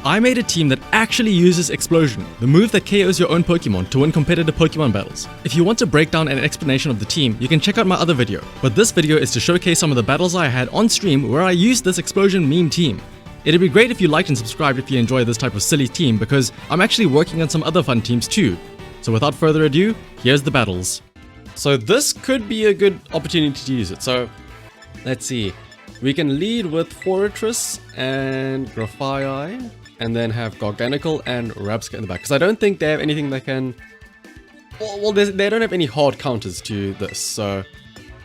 I made a team that actually uses Explosion, the move that KOs your own Pokemon, to win competitive Pokemon battles. If you want to break down an explanation of the team, you can check out my other video, but this video is to showcase some of the battles I had on stream where I used this Explosion meme team. It'd be great if you liked and subscribed if you enjoy this type of silly team, because I'm actually working on some other fun teams too. So without further ado, here's the battles. So this could be a good opportunity to use it. So let's see. We can lead with Fortress and Grafaiai, and then have Garganacl and Rabsca in the back. Because I don't think they have anything that can... Well, they don't have any hard counters to this. So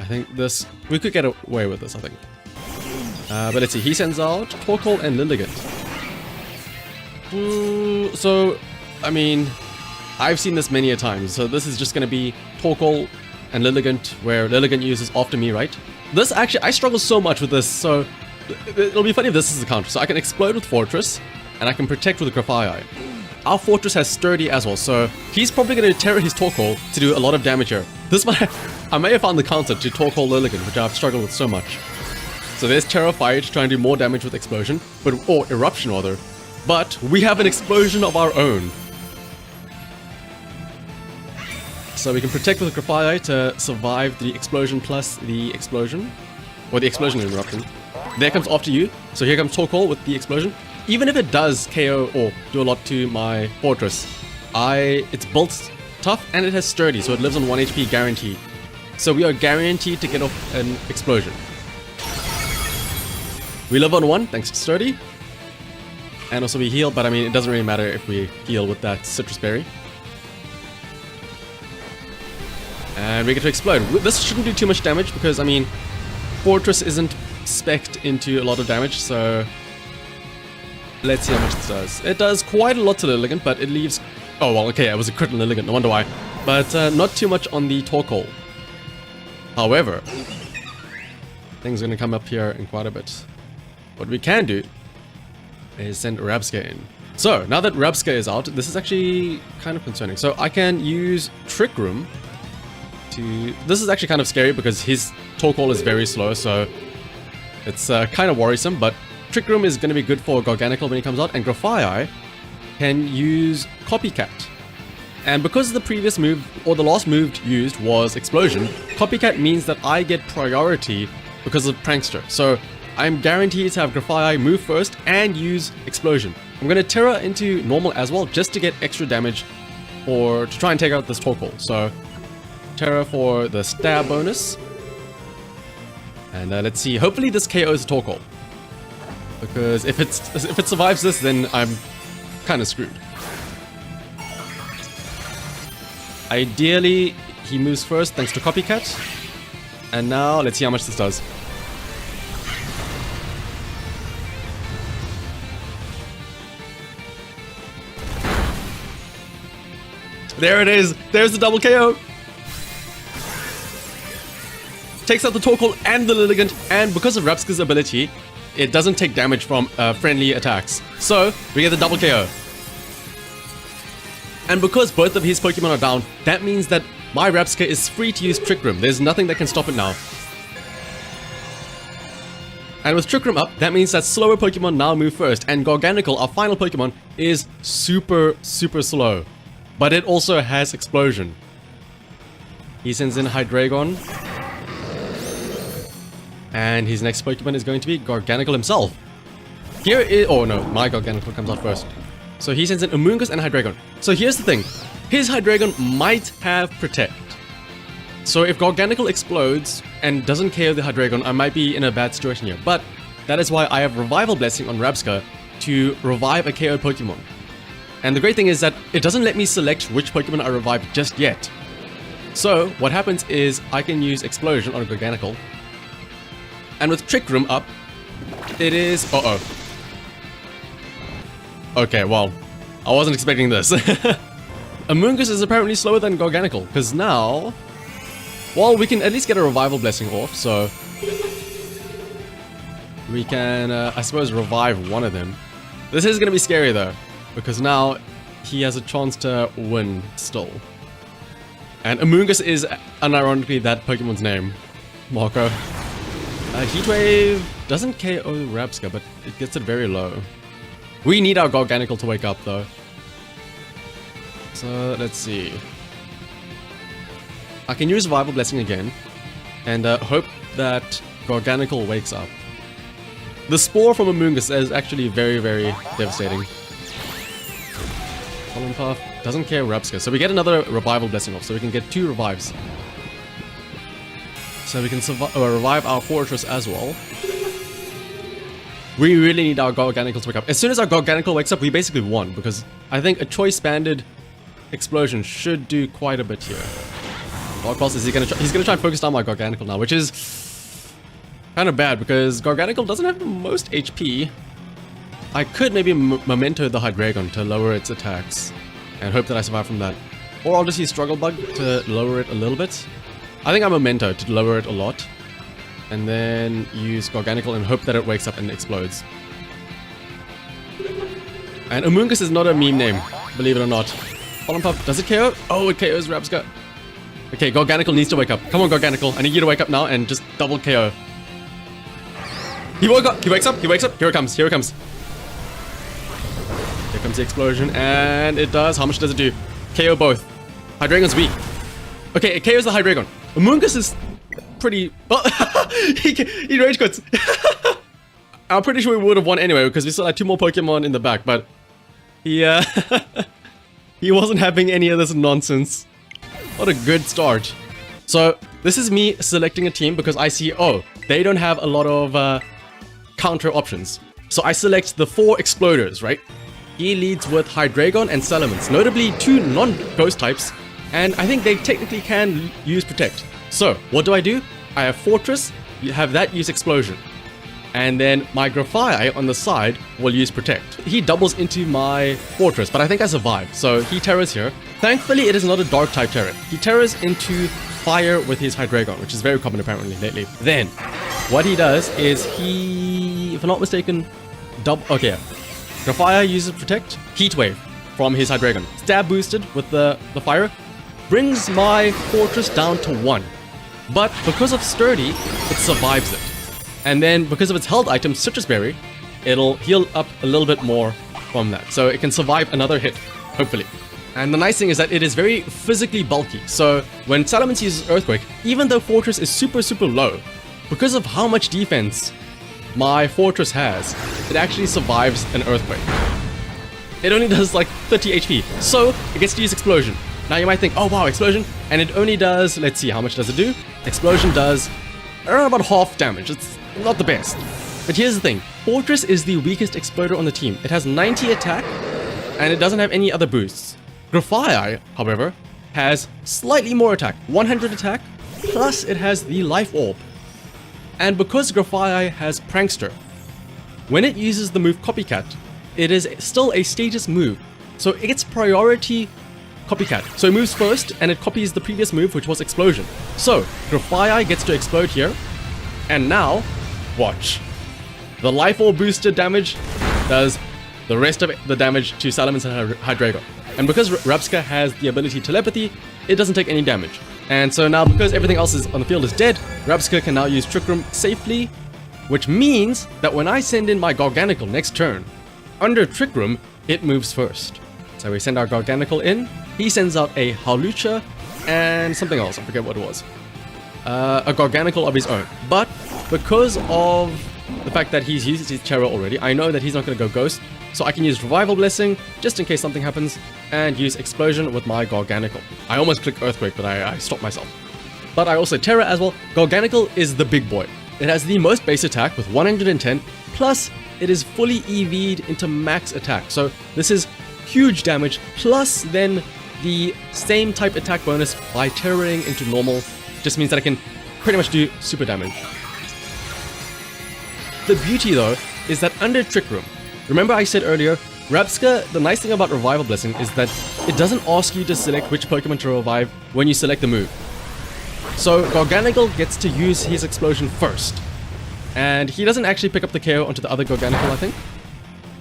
I think this... We could get away with this, I think. But let's see. He sends out Torkoal and Lilligant. So, I mean... I've seen this many a time. So this is just going to be Torkoal and Lilligant, where Lilligant uses after me, right? This actually... I struggle so much with this, so... It'll be funny if this is a counter. So I can explode with Fortress, and I can protect with the Grafaiai. Our Fortress has Sturdy as well, so he's probably going to Terra his Torkoal to do a lot of damage here. This might... I may have found the counter to Torkoal Lilligant, which I've struggled with so much. So there's Terrified trying to do more damage with Explosion, or Eruption rather. But we have an Explosion of our own. So we can protect with the Grafaiai to survive the Explosion plus the Explosion. Or the Explosion and Eruption. There comes after you, so here comes Torkoal with the Explosion. Even if it does KO or do a lot to my Fortress, it's built tough and it has Sturdy, so it lives on 1 HP guaranteed. So we are guaranteed to get off an Explosion. We live on 1 thanks to Sturdy. And also we heal, but I mean it doesn't really matter if we heal with that Citrus Berry. And we get to explode. This shouldn't do too much damage because, I mean, Fortress isn't spec'd into a lot of damage, so let's see how much this does. It does quite a lot to Lilligant, but it leaves... Oh, well, okay, it was a crit on Lilligant, no wonder why. But not too much on the Torkoal. However, things are going to come up here in quite a bit. What we can do is send Rabsca in. So, now that Rabsca is out, this is actually kind of concerning. So I can use Trick Room to... This is actually kind of scary because his Torkoal is very slow, so it's kind of worrisome, but Trick Room is going to be good for Garganacl when he comes out, and Grafaiai can use Copycat. And because the previous move, or the last move used was Explosion, Copycat means that I get priority because of Prankster. So I'm guaranteed to have Grafaiai move first and use Explosion. I'm going to Terra into normal as well, just to get extra damage or to try and take out this Torkoal. So Terra for the stab bonus. And let's see, hopefully this KOs the Torkoal. Because if it survives this, then I'm kind of screwed. Ideally, he moves first thanks to Copycat. And now, let's see how much this does. There it is! There's the double KO! Takes out the Torkoal and the Lilligant, and because of Rabsca's ability, it doesn't take damage from friendly attacks. So, we get the double KO. And because both of his Pokemon are down, that means that my Rabsca is free to use Trick Room. There's nothing that can stop it now. And with Trick Room up, that means that slower Pokemon now move first, and Garganacl, our final Pokemon, is super, super slow. But it also has Explosion. He sends in Hydreigon. And his next Pokemon is going to be Garganacl himself. Here is... Oh no, my Garganacl comes out first. So he sends in Amoonguss and Hydreigon. So here's the thing. His Hydreigon might have Protect. So if Garganacl explodes and doesn't KO the Hydreigon, I might be in a bad situation here. But that is why I have Revival Blessing on Rabsca to revive a KO'd Pokemon. And the great thing is that it doesn't let me select which Pokemon I revive just yet. So what happens is I can use Explosion on Garganacl. And with Trick Room up, it is... Uh-oh. Okay, well, I wasn't expecting this. Amoonguss is apparently slower than Garganacl, because now... Well, we can at least get a Revival Blessing off, so... We can, I suppose, revive one of them. This is going to be scary, though, because now he has a chance to win still. And Amoonguss is, unironically, that Pokemon's name. Marco. Heatwave doesn't KO Rabsca, but it gets it very low. We need our Garganical to wake up, though. So, let's see. I can use Revival Blessing again, and hope that Garganical wakes up. The Spore from Amoonguss is actually very, very devastating. Fallen Path doesn't care Rabska, so we get another Revival Blessing off, so we can get 2 revives. So we can revive our Fortress as well. We really need our Garganical to wake up. As soon as our Garganical wakes up, we basically won, because I think a Choice-Banded Explosion should do quite a bit here. Dark Pulse, is he gonna try? He's gonna try and focus down my Garganical now, which is kind of bad, because Garganical doesn't have the most HP. I could maybe Memento the Hydreigon to lower its attacks, and hope that I survive from that. Or I'll just use Struggle Bug to lower it a little bit. I think I'm Memento to lower it a lot. And then use Garganical and hope that it wakes up and explodes. And Amoonguss is not a meme name, believe it or not. Fallen Puff, does it KO? Oh, it KOs Rabska. Okay, Garganical needs to wake up. Come on, Garganical. I need you to wake up now and just double KO. He woke up. He wakes up. He wakes up. Here it comes. Here it comes. Here comes the explosion. And it does. How much does it do? KO both. Hydreigon's weak. Okay, it KOs the Hydreigon. Amoonguss is pretty... Well, he rage quits. I'm pretty sure we would have won anyway, because we still had 2 more Pokemon in the back, but... He wasn't having any of this nonsense. What a good start. So, this is me selecting a team because I see, oh, they don't have a lot of counter options. So I select the 4 Exploders, right? He leads with Hydreigon and Salamence, notably 2 non-ghost types, and I think they technically can use Protect. So, what do? I have Fortress, you have that use Explosion. And then my Grafaiai on the side will use Protect. He doubles into my Fortress, but I think I survive, so he Terrors here. Thankfully, it is not a Dark type Terror. He Terrors into Fire with his Hydreigon, which is very common apparently lately. Then, what he does is he, if I'm not mistaken, okay, Grafaiai uses Protect, Heat Wave from his Hydreigon. Stab boosted with the Fire, brings my Fortress down to 1. But because of Sturdy, it survives it. And then because of its held item, Citrus Berry, it'll heal up a little bit more from that. So it can survive another hit, hopefully. And the nice thing is that it is very physically bulky. So when Salamence uses Earthquake, even though Fortress is super, super low, because of how much defense my Fortress has, it actually survives an Earthquake. It only does like 30 HP, so it gets to use Explosion. Now you might think, oh wow, Explosion, and it only does, let's see, how much does it do? Explosion does around about half damage. It's not the best. But here's the thing, Fortress is the weakest Exploder on the team. It has 90 attack, and it doesn't have any other boosts. Grafaiai, however, has slightly more attack, 100 attack, plus it has the Life Orb. And because Grafaiai has Prankster, when it uses the move Copycat, it is still a status move, so it gets priority Copycat. So it moves first, and it copies the previous move, which was Explosion. So, Grafaiai gets to explode here, and now, watch. The Life Orb boosted damage does the rest of the damage to Salamence and Hydreigon. And because Rabska has the ability Telepathy, it doesn't take any damage. And so now, because everything else is on the field is dead, Rabska can now use Trick Room safely, which means that when I send in my Garganical next turn, under Trick Room, it moves first. So we send our Garganical in, he sends out a Hawlucha and something else, I forget what it was. A Garganical of his own. But because of the fact that he's used his Terror already, I know that he's not going to go Ghost, so I can use Revival Blessing, just in case something happens, and use Explosion with my Garganical. I almost clicked Earthquake, but I stopped myself. But I also Terror as well. Garganical is the big boy. It has the most base attack with 110, plus it is fully EV'd into max attack. So this is huge damage, plus then the same type attack bonus by terroring into normal. Just means that I can pretty much do super damage. The beauty though is that under Trick Room, remember I said earlier, Rabska, the nice thing about Revival Blessing is that it doesn't ask you to select which Pokemon to revive when you select the move. So Garganical gets to use his Explosion first. And he doesn't actually pick up the KO onto the other Garganical, I think.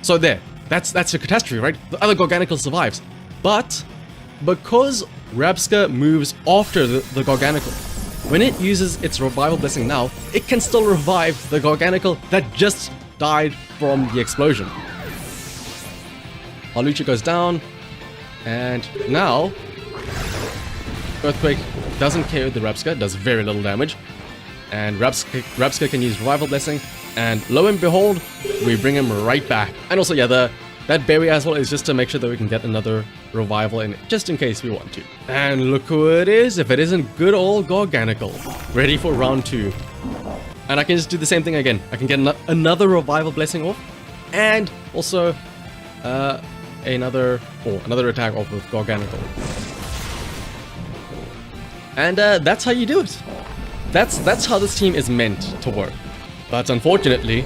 So there, that's a catastrophe, right? The other Garganical survives. But because Rabska moves after the Garganical, when it uses its Revival Blessing now, it can still revive the Garganical that just died from the explosion. Hawlucha goes down. And now, Earthquake doesn't KO the Rabsca, does very little damage. And Rabsca can use Revival Blessing. And lo and behold, we bring him right back. And also, yeah, that berry as well is just to make sure that we can get another revival in it, just in case we want to. And look who it is, if it isn't good old Gorganical, ready for round 2. And I can just do the same thing again. I can get another revival blessing off, and also another attack off with Gorganical. And that's how you do it. That's how this team is meant to work. But unfortunately,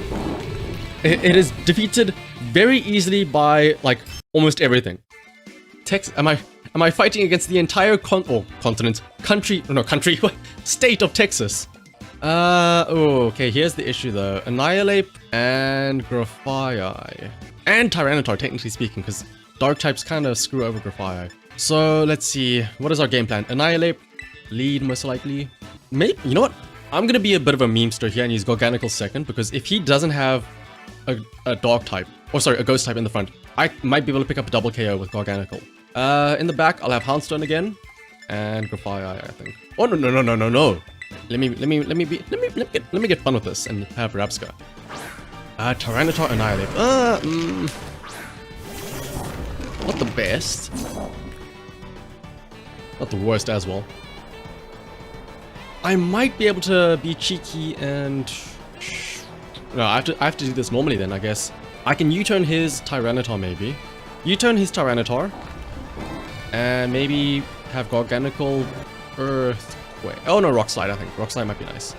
it is defeated very easily by like almost everything. Am I fighting against the entire state of Texas? Okay, here's the issue though. Annihilate and Grafaiai. And Tyranitar, technically speaking, because dark types kind of screw over Grafaiai. So let's see, what is our game plan? Annihilate, lead most likely. Maybe, you know what? I'm gonna be a bit of a memester here and use Gorganical second, because if he doesn't have a dark type, or sorry, a ghost type in the front, I might be able to pick up a double KO with Gorganical. In the back, I'll have Houndstone again, and Grafaiai, I think. Oh no! Let me get fun with this and have Rabsca. Tyranitar Annihilate. Not the best. Not the worst as well. I might be able to be cheeky and... No, I have to do this normally then, I guess. I can U-turn his Tyranitar maybe. U-turn his Tyranitar. And maybe have Gorganical Earthquake. Oh no, Rock Slide, I think. Rock Slide might be nice.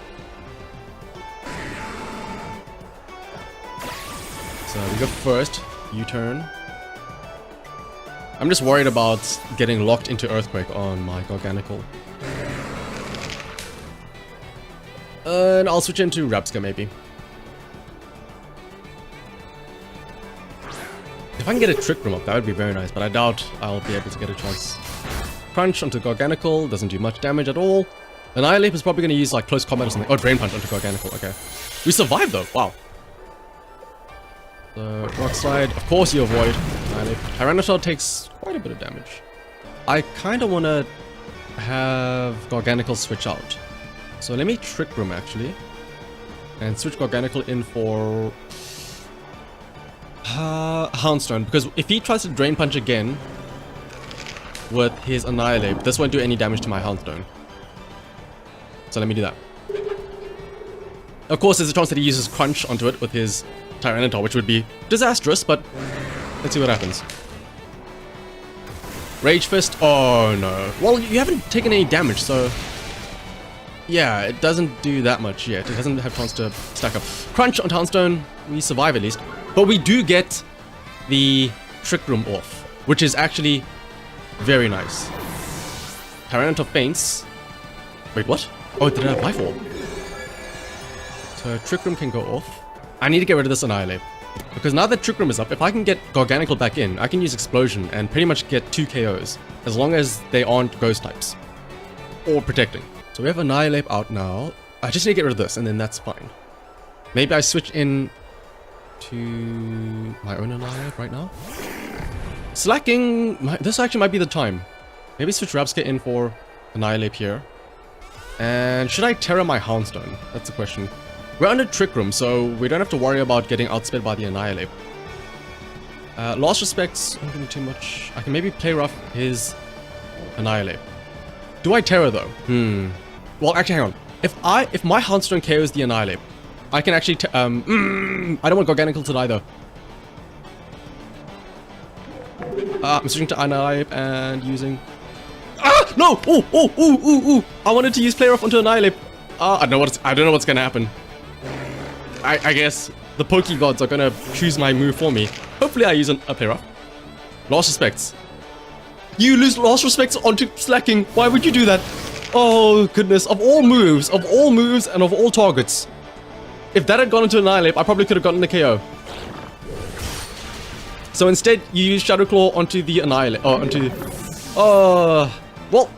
So we go first. U-turn. I'm just worried about getting locked into Earthquake on my Gorganical. And I'll switch into Rabsca maybe. If I can get a Trick Room up, that would be very nice, but I doubt I'll be able to get a chance. Crunch onto Gorganical, doesn't do much damage at all. Annihilate is probably going to use like Close Combat or something. Oh, Drain Punch onto Gorganical, okay. We survived though, wow. The Rock Slide, of course you avoid. Annihilate. Tyranitar takes quite a bit of damage. I kind of want to have Gorganical switch out. So let me Trick Room actually. And switch Gorganical in for... Houndstone, because if he tries to Drain Punch again with his Annihilate, this won't do any damage to my Houndstone. So let me do that. Of course, there's a chance that he uses Crunch onto it with his Tyranitar, which would be disastrous, but let's see what happens. Rage Fist, oh no. Well, you haven't taken any damage, so... Yeah, it doesn't do that much yet. It doesn't have chance to stack up. Crunch on Houndstone, we survive at least. But we do get the Trick Room off, which is actually very nice. Tyranitar faints. Wait, what? Oh, it didn't have Life Orb. So Trick Room can go off. I need to get rid of this Annihilate. Because now that Trick Room is up, if I can get Gorganical back in, I can use Explosion and pretty much get 2 KOs. As long as they aren't Ghost types. Or Protecting. So we have Annihilate out now. I just need to get rid of this and then that's fine. Maybe I switch in to my own Annihilate right now. Slacking! This actually might be the time. Maybe switch Rabsca in for Annihilate here. And should I Terra my Houndstone? That's the question. We're under Trick Room, so we don't have to worry about getting outsped by the Annihilate. Lost Respects, not doing too much. I can maybe play rough his Annihilate. Do I Terra though? Well, actually, hang on. If my Houndstone KOs the Annihilate, I can actually I don't want Gorganical to die though. I'm switching to Annihilate and using... Ah! No! Ooh! I wanted to use Play Rough onto Annihilate. I don't know what's gonna happen. I guess the Poke Gods are gonna choose my move for me. Hopefully I use a Play Rough. Lost Respects. You lose Lost Respects onto Slacking. Why would you do that? Oh goodness, of all moves and of all targets. If that had gone into Annihilate, I probably could have gotten the KO. So instead, you use Shadow Claw onto the Annihilate. Oh, onto... well...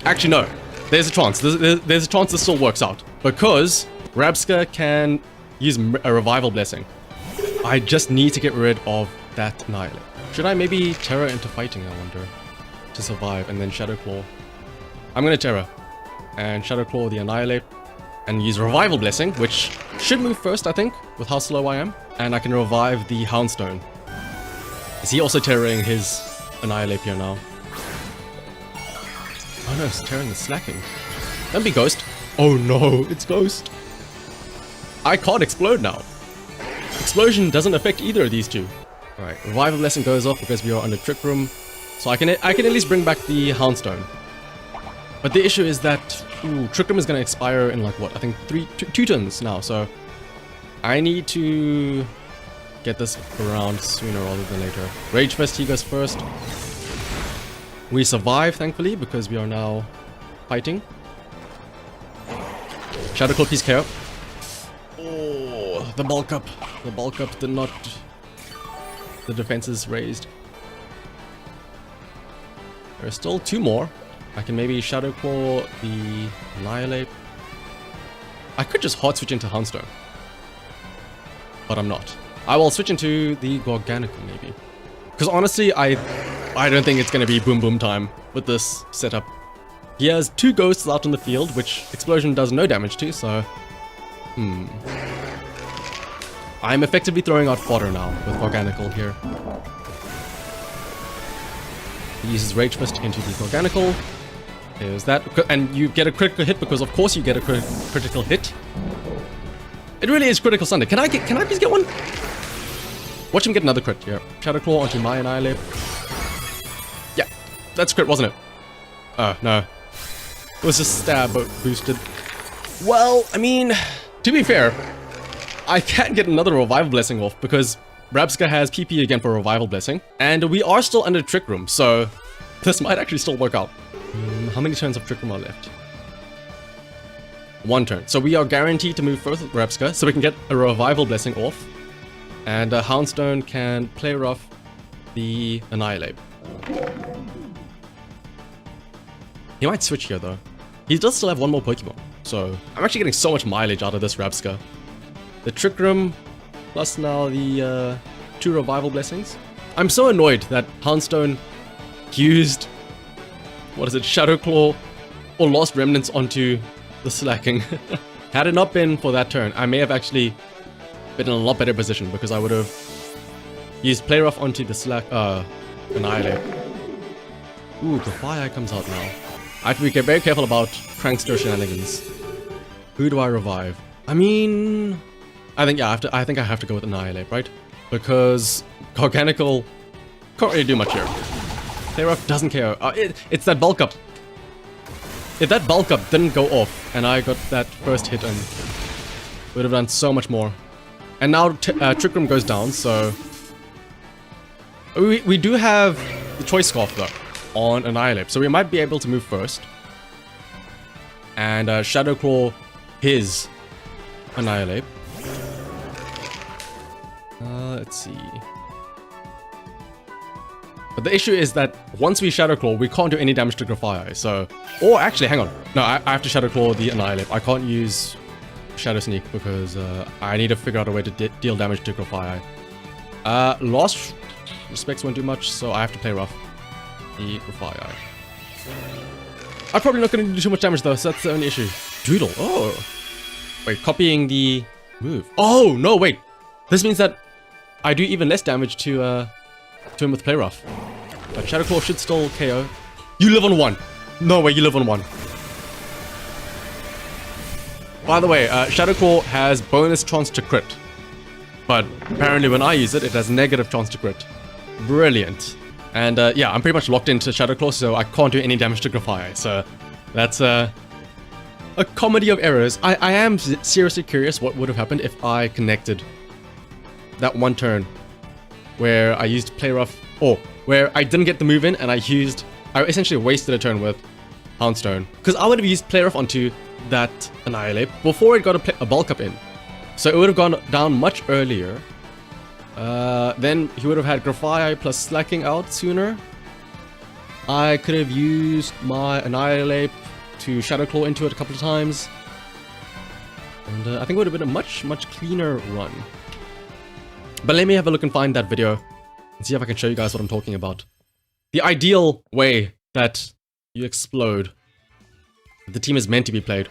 Actually, no. There's a chance. There's a chance this still works out. Because Rabsca can use a Revival Blessing. I just need to get rid of that Annihilate. Should I maybe Terra into fighting, I wonder? To survive, and then Shadow Claw. I'm gonna Terra. And Shadow Claw the Annihilate. And use Revival Blessing, which should move first, I think, with how slow I am. And I can revive the Houndstone. Is he also Terraing his Annihilate here now? Oh no, it's Terraing the Slacking. Don't be Ghost. Oh no, it's Ghost. I can't explode now. Explosion doesn't affect either of these two. Alright, Revival Blessing goes off because we are under Trick Room. So I can at least bring back the Houndstone. But the issue is that Trick Room is going to expire in like what? I think two turns now, so I need to get this around sooner rather than later. Rage Fest, he goes first. We survive, thankfully, because we are now fighting. Shadow Claw, please KO. Oh, the bulk up. The bulk up did not... The defense is raised. There are still two more. I can maybe Shadow Claw the Annihilate. I could just hard switch into Houndstone. But I'm not. I will switch into the Gorganical maybe. Because honestly, I don't think it's going to be boom boom time with this setup. He has two ghosts out in the field, which Explosion does no damage to, so... I'm effectively throwing out fodder now with Gorganical here. He uses Rage Fist into the Gorganical. There's that. And you get a critical hit because of course you get a critical hit. It really is Critical Sunday. Can I please get one? Watch him get another crit here. Shadow Claw onto my Annihilate. Yeah, that's crit, wasn't it? Oh, no. It was just stab boosted. Well, I mean, to be fair, I can't get another Revival Blessing off because Rabska has PP again for Revival Blessing. And we are still under Trick Room, so this might actually still work out. How many turns of Trick Room are left? One turn. So we are guaranteed to move first with Rabska, so we can get a Revival Blessing off. And Houndstone can play rough the Annihilate. He might switch here though. He does still have one more Pokemon, so I'm actually getting so much mileage out of this Rabska. The Trick Room, plus now the two Revival Blessings. I'm so annoyed that Houndstone used, what is it, Shadow Claw or Lost Remnants onto the Slacking. Had it not been for that turn, I may have actually been in a lot better position because I would have used Play Rough onto the Annihilate. Ooh, Grafaiai comes out now. I have to be very careful about Prankster shenanigans. Who do I revive? I mean, I think I have to go with Annihilate, right? Because Gorganical can't really do much here. Play Rough doesn't care. It's that bulk up. If that bulk up didn't go off and I got that first hit and would have done so much more. And now Trick Room goes down, so we do have the Choice Scarf though on Annihilate, so we might be able to move first and Shadow Claw his Annihilate. Let's see. But the issue is that once we Shadow Claw, we can't do any damage to Grafaiai, so... Or actually, hang on. No, I have to Shadow Claw the Annihilate. I can't use Shadow Sneak because I need to figure out a way to deal damage to Grafaiai. Lost Respects won't do much, so I have to play rough. The Grafaiai. I'm probably not going to do too much damage though, so that's the only issue. Doodle. Oh. Wait, copying the move. Oh, no, wait. This means that I do even less damage to him with Play Rough. But Shadow Claw should still KO. You live on 1. No way, you live on 1. By the way, Shadow Claw has bonus chance to crit. But apparently when I use it, it has negative chance to crit. Brilliant. And yeah, I'm pretty much locked into Shadow Claw, so I can't do any damage to Grafaiai. So that's a comedy of errors. I am seriously curious what would have happened if I connected that one turn where I used Play Rough, or where I didn't get the move in and I essentially wasted a turn with Houndstone. Because I would have used Play Rough onto that Annihilate before it got a bulk up in. So it would have gone down much earlier. Then he would have had Grafaiai plus Slacking out sooner. I could have used my Annihilate to Shadow Claw into it a couple of times. And I think it would have been a much, much cleaner run. But let me have a look and find that video and see if I can show you guys what I'm talking about. The ideal way that you explode, the team is meant to be played.